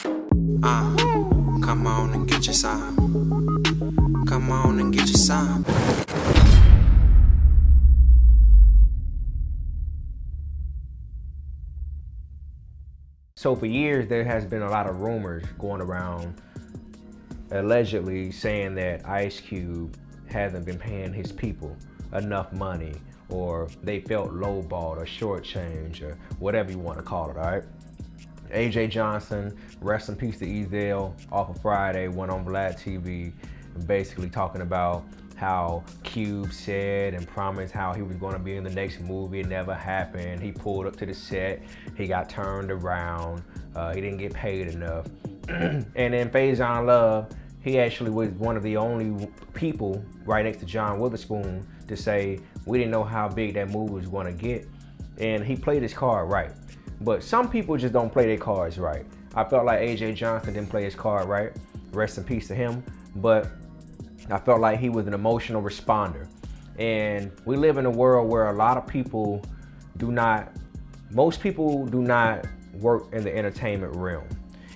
Come on and get your some. Come on and get your some. So for years, there has been a lot of rumors going around allegedly saying that Ice Cube hasn't been paying his people enough money, or they felt lowballed or shortchanged, or whatever you want to call it, all right? AJ Johnson, rest in peace to Ezel, off of Friday, went on Vlad TV, basically talking about how Cube said and promised how he was going to be in the next movie. It never happened. He pulled up to the set. He got turned around. He didn't get paid enough. And then Faison Love, he actually was one of the only people right next to John Witherspoon to say, we didn't know how big that movie was going to get. And he played his card right. But some people just don't play their cards right. I felt like AJ Johnson didn't play his card right. Rest in peace to him. But I felt like he was an emotional responder. And we live in a world where a lot of people most people do not work in the entertainment realm.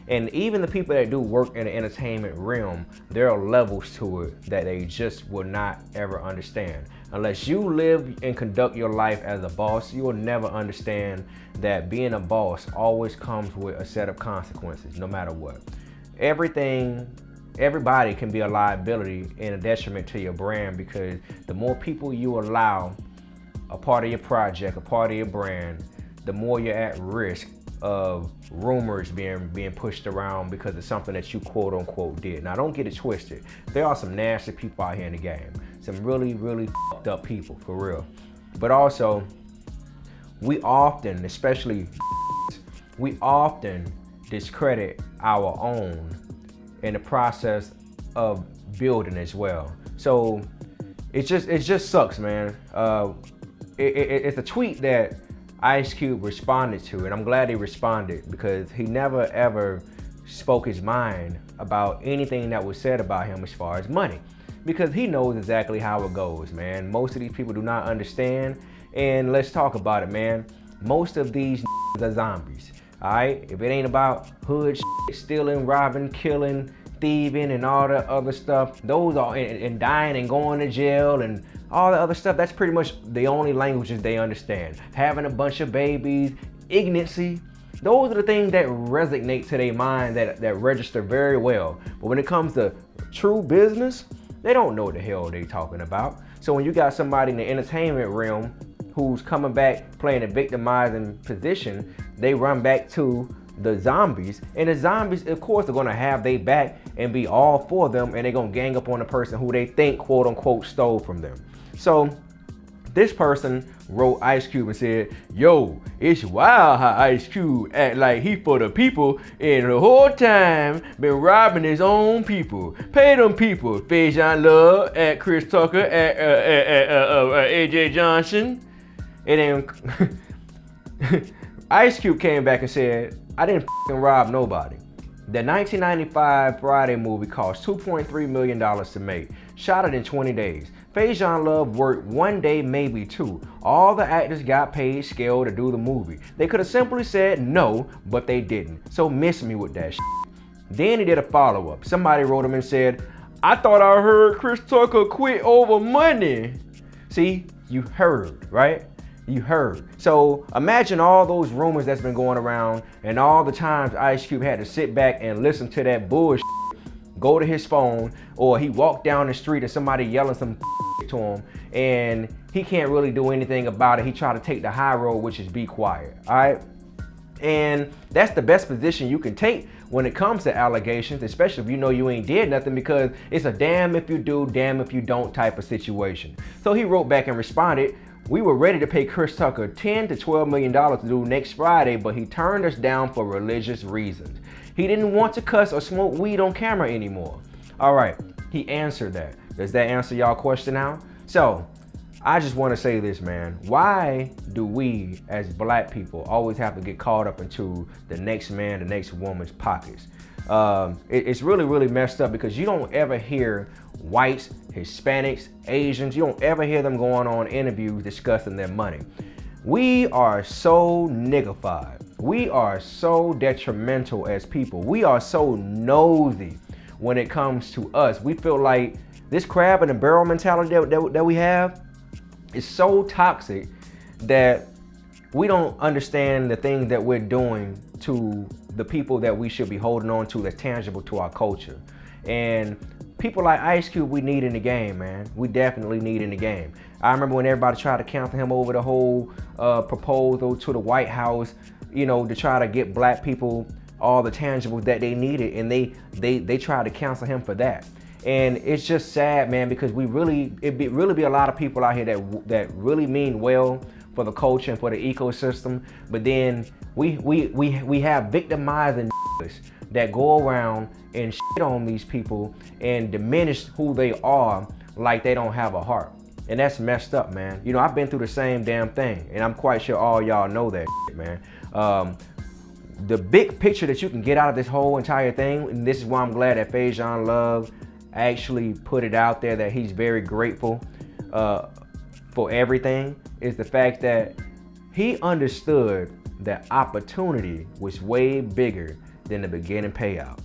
And even the people that do work in the entertainment realm, there are levels to it that they just will not ever understand. Unless you live and conduct your life as a boss, you will never understand that being a boss always comes with a set of consequences, no matter what. Everybody can be a liability and a detriment to your brand, because the more people you allow a part of your project, a part of your brand, the more you're at risk of rumors being pushed around because of something that you quote unquote did. Now, don't get it twisted. There are some nasty people out here in the game. Some really, really fucked up people, for real. But also, we often discredit our own in the process of building as well. So it just sucks, man. It's a tweet that Ice Cube responded to, and I'm glad he responded, because he never ever spoke his mind about anything that was said about him as far as money, because he knows exactly how it goes, man. Most of these people do not understand, and let's talk about it, man. Most of these are zombies, all right? If it ain't about hood shit, stealing, robbing, killing, thieving, and all the other stuff, those are, and dying and going to jail and all the other stuff, that's pretty much the only languages they understand. Having a bunch of babies, ignorancy, those are the things that resonate to their mind, that register very well. But when it comes to true business, they don't know what the hell they talking about. So when you got somebody in the entertainment realm who's coming back playing a victimizing position, they run back to the zombies, and the zombies, of course, are gonna have their back and be all for them, and they're gonna gang up on the person who they think, quote unquote, stole from them. So this person wrote Ice Cube and said, yo, it's wild how Ice Cube act like he for the people, and the whole time been robbing his own people. Pay them people. Faison Love, at Chris Tucker, at AJ Johnson. And then Ice Cube came back and said, I didn't rob nobody. The 1995 Friday movie cost $2.3 million to make. Shot it in 20 days. Faison Love worked 1 day, maybe 2. All the actors got paid scale to do the movie. They could have simply said no, but they didn't. So miss me with that shit. Then he did a follow-up. Somebody wrote him and said, I thought I heard Chris Tucker quit over money. See, you heard, right? You heard. So imagine all those rumors that's been going around, and all the times Ice Cube had to sit back and listen to that bullshit, go to his phone, or he walked down the street and somebody yelling some to him, and he can't really do anything about it. He tried to take the high road, which is be quiet, all right? And that's the best position you can take when it comes to allegations, especially if you know you ain't did nothing, because it's a damn if you do, damn if you don't type of situation. So he wrote back and responded, we were ready to pay Chris Tucker $10 to $12 million to do next Friday, but he turned us down for religious reasons. He didn't want to cuss or smoke weed on camera anymore. All right, he answered that. Does that answer y'all question now? So, I just want to say this, man. Why do we, as black people, always have to get caught up into the next man, the next woman's pockets? It's really, really messed up, because you don't ever hear whites, Hispanics, Asians, you don't ever hear them going on interviews discussing their money. We are so niggified. We are so detrimental as people. We are so nosy when it comes to us. We feel like this crab in the barrel mentality that we have is so toxic that we don't understand the things that we're doing to the people that we should be holding on to that's tangible to our culture. And people like Ice Cube, we need in the game, man. We definitely need in the game. I remember when everybody tried to cancel him over the whole proposal to the White House, you know, to try to get black people all the tangibles that they needed, and they tried to cancel him for that. And it's just sad, man, because really be a lot of people out here that really mean well for the culture and for the ecosystem, but then we have victimizing that go around and shit on these people and diminish who they are like they don't have a heart. And that's messed up, man. You know, I've been through the same damn thing, and I'm quite sure all y'all know that shit, man. The big picture that you can get out of this whole entire thing, and this is why I'm glad that Faison Love actually put it out there that he's very grateful for everything, is the fact that he understood that opportunity was way bigger than the beginning payout.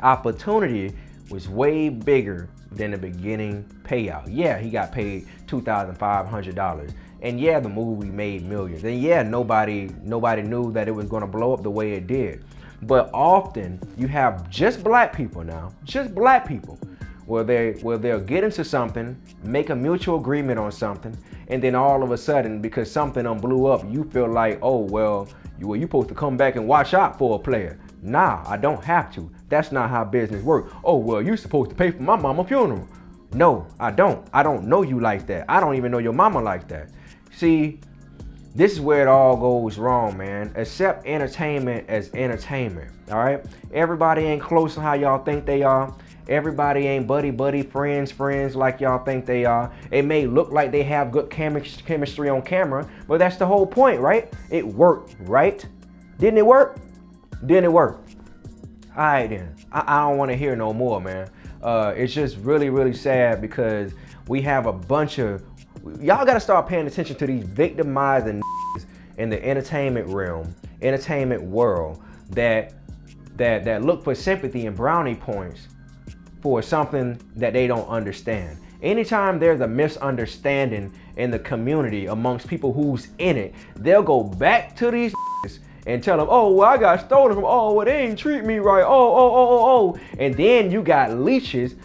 Opportunity was way bigger than the beginning payout. Yeah, he got paid $2,500. And yeah, the movie made millions. And yeah, nobody knew that it was gonna blow up the way it did. But often you have just black people now, just black people, where they'll get into something, make a mutual agreement on something, and then all of a sudden, because something done blew up, you feel like, oh, well, you supposed to come back and watch out for a player. Nah, I don't have to. That's not how business works. Oh, well, you're supposed to pay for my mama's funeral. No, I don't. I don't know you like that. I don't even know your mama like that. See, this is where it all goes wrong, man. Accept entertainment as entertainment, all right? Everybody ain't close to how y'all think they are. Everybody ain't buddy, friends like y'all think they are. It may look like they have good chemistry on camera, but that's the whole point, right? It worked, right? Didn't it work? Didn't it work? All right, then. I don't want to hear no more, man. It's just really sad because we have a bunch of... Y'all got to start paying attention to these victimizing in the entertainment realm, entertainment world that look for sympathy and brownie points for something that they don't understand. Anytime there's a misunderstanding in the community amongst people who's in it, they'll go back to these and tell them, oh, well, I got stolen from, oh, well, they ain't treat me right, oh. And then you got leeches,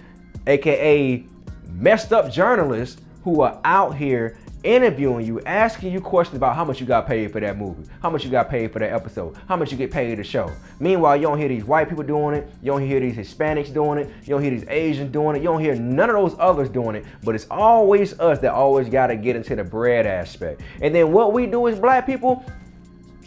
AKA messed up journalists who are out here interviewing you, asking you questions about how much you got paid for that movie, how much you got paid for that episode, how much you get paid to show. Meanwhile, you don't hear these white people doing it, you don't hear these Hispanics doing it, you don't hear these Asians doing it, you don't hear none of those others doing it, but it's always us that always gotta get into the bread aspect. And then what we do as black people,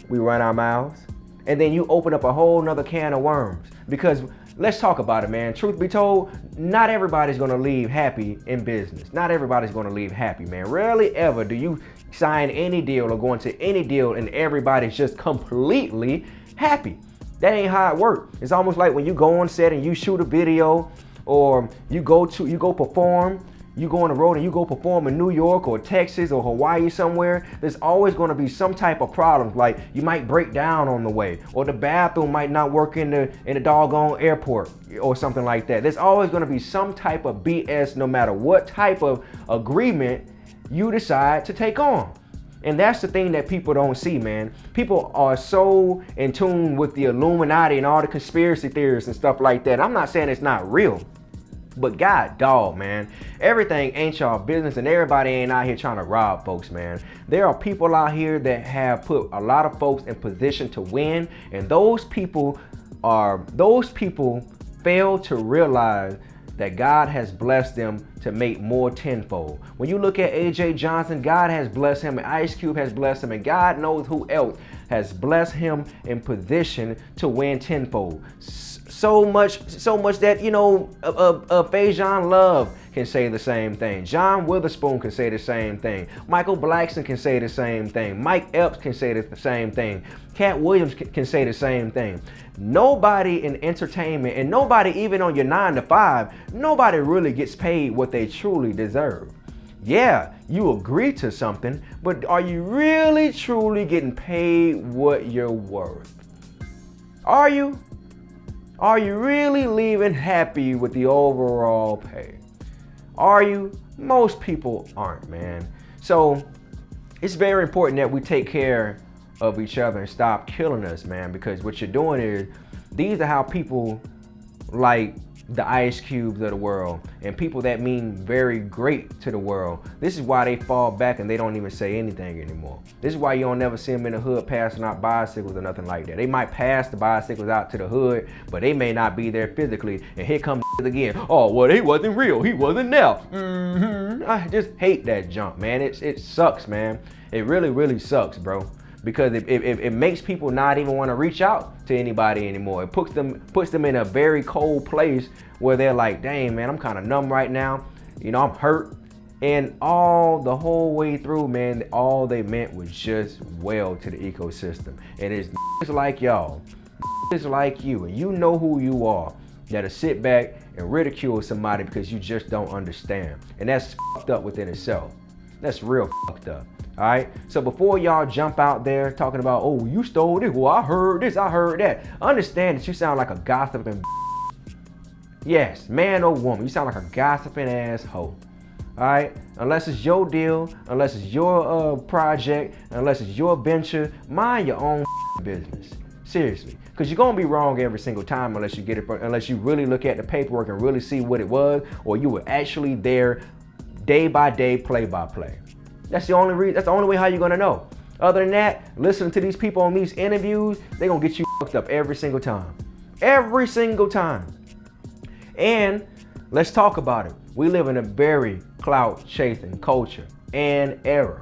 we run our mouths, and then you open up a whole nother can of worms. Because let's talk about it, man. Truth be told, not everybody's gonna leave happy in business. Not everybody's gonna leave happy, man. Rarely ever do you sign any deal or go into any deal and everybody's just completely happy. That ain't how it works. It's almost like when you go on set and you shoot a video, or you go perform, you go on the road and you go perform in New York or Texas or Hawaii somewhere, there's always going to be some type of problems. Like you might break down on the way, or the bathroom might not work in the doggone airport or something like that. There's always going to be some type of BS no matter what type of agreement you decide to take on. And that's the thing that people don't see, man. People are so in tune with the Illuminati and all the conspiracy theories and stuff like that. I'm not saying it's not real. But God dog, man, everything ain't y'all business, and everybody ain't out here trying to rob folks, man. There are people out here that have put a lot of folks in position to win, and those people fail to realize that God has blessed them to make more tenfold. When you look at AJ Johnson, God has blessed him, and Ice Cube has blessed him, and God knows who else has blessed him in position to win tenfold. So much that, you know, Faison Love can say the same thing. John Witherspoon can say the same thing. Michael Blackson can say the same thing. Mike Epps can say the same thing. Cat Williams can say the same thing. Nobody in entertainment, and nobody even on your 9 to 5, nobody really gets paid what they truly deserve. Yeah, you agree to something, but are you really truly getting paid what you're worth? Are you? Are you really leaving happy with the overall pay? Are you? Most people aren't, man. So it's very important that we take care of each other and stop killing us, man, because what you're doing is, these are how people like the Ice Cubes of the world and people that mean very great to the world, this is why they fall back and they don't even say anything anymore. This is why you don't never see them in the hood passing out bicycles or nothing like that. They might pass the bicycles out to the hood, but they may not be there physically. And here comes again. Oh, well, he wasn't real. He wasn't there. I just hate that junk, man. It sucks, man. It really, really sucks, bro. Because it makes people not even want to reach out to anybody anymore. It puts them in a very cold place where they're like, dang, man, I'm kind of numb right now. You know, I'm hurt. And the whole way through, man, all they meant was just well to the ecosystem. And it's like y'all, it's like you, and you know who you are, that'll sit back and ridicule somebody because you just don't understand. And that's fucked up within itself. That's real fucked up. All right, so before y'all jump out there talking about, oh, you stole this, well, I heard this, I heard that, understand that you sound like a gossiping yes, man or woman, you sound like a gossiping asshole. All right, unless it's your deal, unless it's your project, unless it's your venture, mind your own business. Seriously, because you're gonna be wrong every single time unless you get it, unless you really look at the paperwork and really see what it was, or you were actually there day by day, play by play. That's the only reason. That's the only way how you're gonna know. Other than that, listening to these people on these interviews, they're gonna get you fucked up every single time. Every single time. And let's talk about it. We live in a very clout chasing culture and era.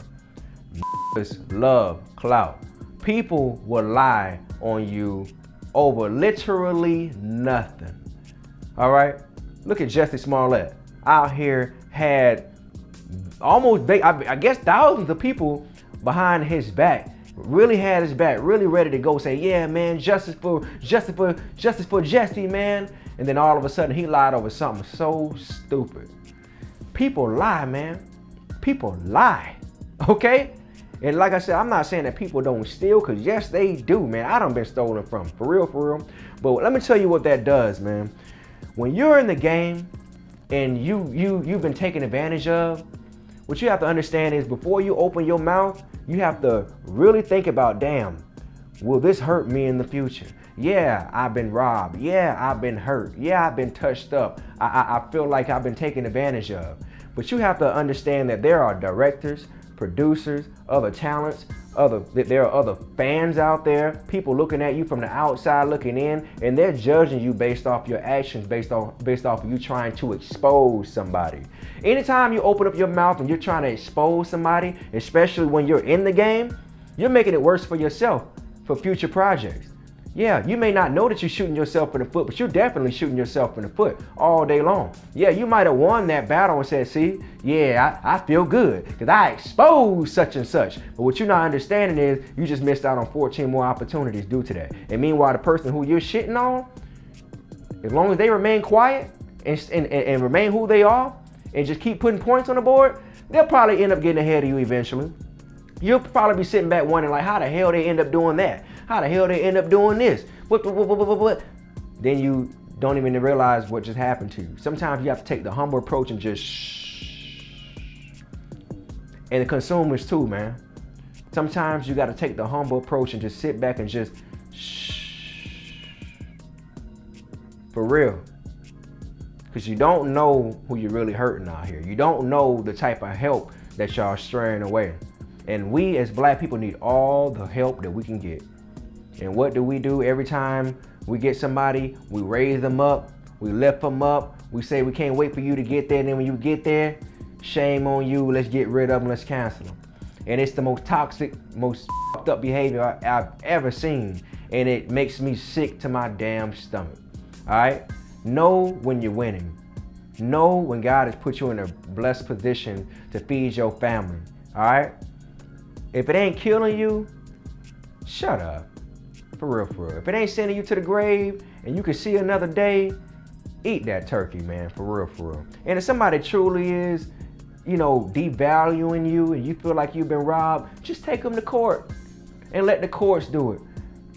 Love clout. People will lie on you over literally nothing. All right? Look at Jussie Smollett. Out here had almost, I guess, thousands of people behind his back, really had his back, really ready to go say, yeah, man, justice for Jussie, man. And then all of a sudden he lied over something so stupid. People lie, man. People lie, okay? And like I said, I'm not saying that people don't steal, because yes, they do, man. I done been stolen from, for real. But let me tell you what that does, man. When you're in the game and you've been taken advantage of, what you have to understand is, before you open your mouth, you have to really think about, damn, will this hurt me in the future? Yeah, I've been robbed. Yeah, I've been hurt. Yeah, I've been touched up. I feel like I've been taken advantage of. But you have to understand that there are directors, producers, other talents, there are other fans out there, people looking at you from the outside looking in, and they're judging you based off your actions, based off of you trying to expose somebody. Anytime you open up your mouth and you're trying to expose somebody, especially when you're in the game, you're making it worse for yourself for future projects. Yeah, you may not know that you're shooting yourself in the foot, but you're definitely shooting yourself in the foot all day long. Yeah, you might have won that battle and said, see, yeah, I feel good because I exposed such and such. But what you're not understanding is you just missed out on 14 more opportunities due to that. And meanwhile, the person who you're shitting on, as long as they remain quiet and remain who they are and just keep putting points on the board, they'll probably end up getting ahead of you eventually. You'll probably be sitting back wondering, like, how the hell they end up doing that? How the hell they end up doing this? What? Then you don't even realize what just happened to you. Sometimes you have to take the humble approach and just shh. And the consumers too, man. Sometimes you got to take the humble approach and just sit back and just shh. For real. Because you don't know who you're really hurting out here. You don't know the type of help that y'all straying away. And we as black people need all the help that we can get. And what do? Every time we get somebody, we raise them up, we lift them up, we say we can't wait for you to get there, and then when you get there, shame on you, let's get rid of them, let's cancel them. And it's the most toxic, most fucked up behavior I've ever seen, and it makes me sick to my damn stomach. All right? Know when you're winning. Know when God has put you in a blessed position to feed your family. All right? If it ain't killing you, shut up. For real. If it ain't sending you to the grave and you can see another day, eat that turkey, man. For real. And if somebody truly is devaluing you and you feel like you've been robbed, just take them to court and let the courts do it.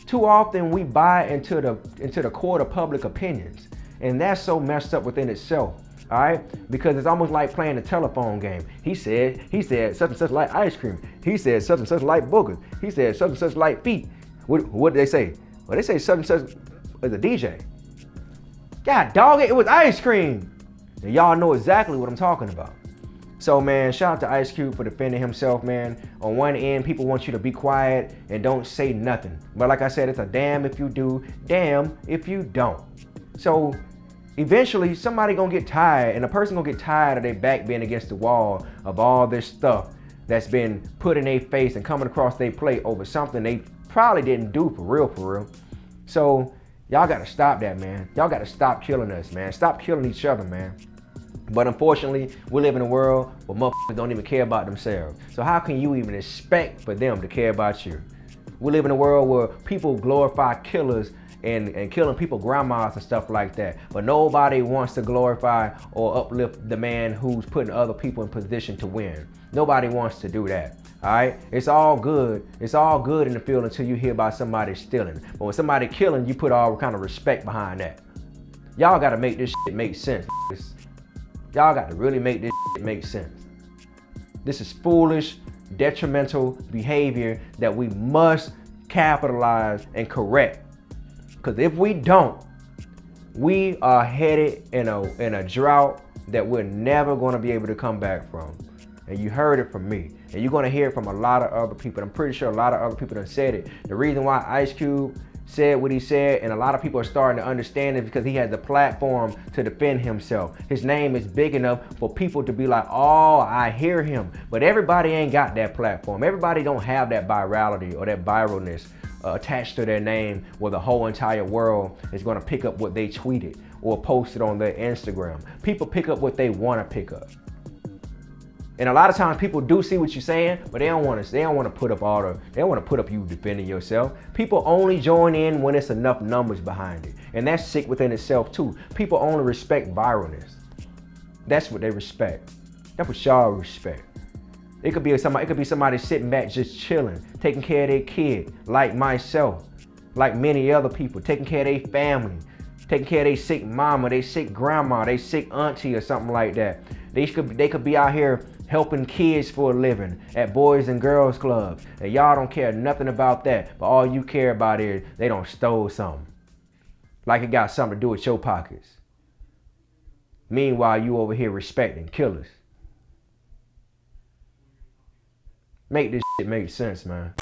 Too often we buy into the court of public opinions, and that's so messed up within itself. All right, because it's almost like playing a telephone game. He said such and such like ice cream. He said such and such like boogers. He said such and such like feet. What did they say? Well, they say such and such is a DJ. God dog it was ice cream. And y'all know exactly what I'm talking about. So man, shout out to Ice Cube for defending himself, man. On one end, people want you to be quiet and don't say nothing. But like I said, it's a damn if you do, damn if you don't. So eventually somebody gonna get tired, and a person gonna get tired of their back being against the wall of all this stuff that's been put in their face and coming across their plate over something they probably didn't do for real. So y'all gotta stop that, man. Y'all gotta stop killing us, man. Stop killing each other, man. But unfortunately, we live in a world where motherfuckers don't even care about themselves. So how can you even expect for them to care about you? We live in a world where people glorify killers and killing people, grandmas and stuff like that. But nobody wants to glorify or uplift the man who's putting other people in position to win. Nobody wants to do that. All right, it's all good. It's all good in the field until you hear about somebody stealing. But when somebody killing, you put all kind of respect behind that. Y'all got to make this shit make sense. Y'all got to really make this shit make sense. This is foolish, detrimental behavior that we must capitalize and correct. Because if we don't, we are headed in a drought that we're never going to be able to come back from. And you heard it from me. And you're going to hear it from a lot of other people. I'm pretty sure a lot of other people have said it. The reason why Ice Cube said what he said, and a lot of people are starting to understand it, because he has the platform to defend himself. His name is big enough for people to be like, oh, I hear him. But everybody ain't got that platform. Everybody don't have that virality or that viralness attached to their name where the whole entire world is going to pick up what they tweeted or posted on their Instagram. People pick up what they want to pick up. And a lot of times people do see what you're saying, but they don't want to put up you defending yourself. People only join in when it's enough numbers behind it. And that's sick within itself too. People only respect viralness. That's what they respect. That's what y'all respect. It could be somebody sitting back just chilling, taking care of their kid, like myself, like many other people, taking care of their family, taking care of their sick mama, their sick grandma, their sick auntie or something like that. They could be out here helping kids for a living at Boys and Girls Clubs. And y'all don't care nothing about that. But all you care about is they don't stole something. Like it got something to do with your pockets. Meanwhile, you over here respecting killers. Make this shit make sense, man.